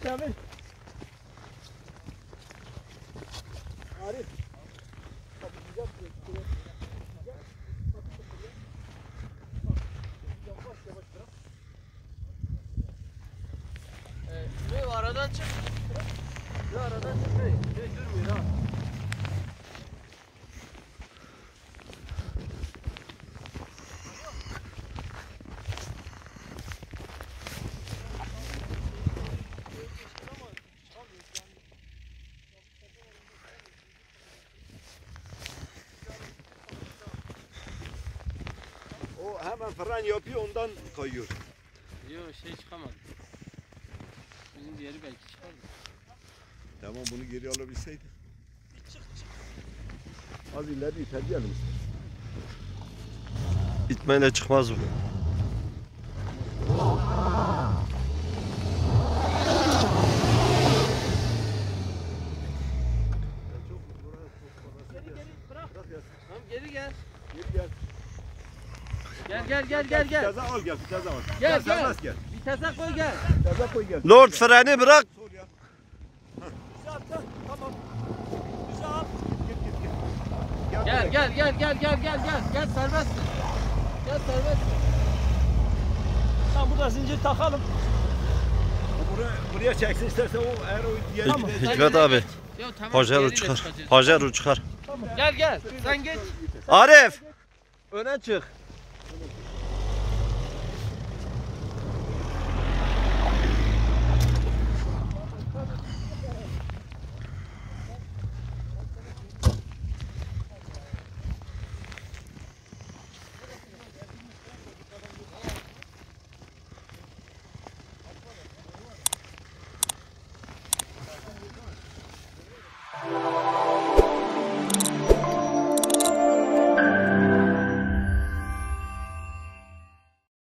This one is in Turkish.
Kamil. Arif. Şu aradan çık. Şu aradan çık. Durmuyor ha. O hemen fren yapıyor ondan kayıyor. Yok çıkamadı. Bizim diğeri belki çıkardı. Tamam bunu geri alabilseydi. Az ileri itelim. İtmeyle çıkmaz bu. Tamam geri gel. Geri gel. Gel. Viteze al gel, viteze al. Gel. Serbest gel. Vitese koy gel. Viteze koy gel. Lord freni bırak. Sol ya. Tamam. Güzel. Gel. Gel serbest. Gel serbest. Tamam burada zincir takalım. Buraya çeksin isterse o eğer o diğer Tamam. Hikmet abi. Yok tamam. Hacer geriyle o çıkar. çıkacağız. Hacer o çıkar. Gel. Sen geç. Arif. Öne çık.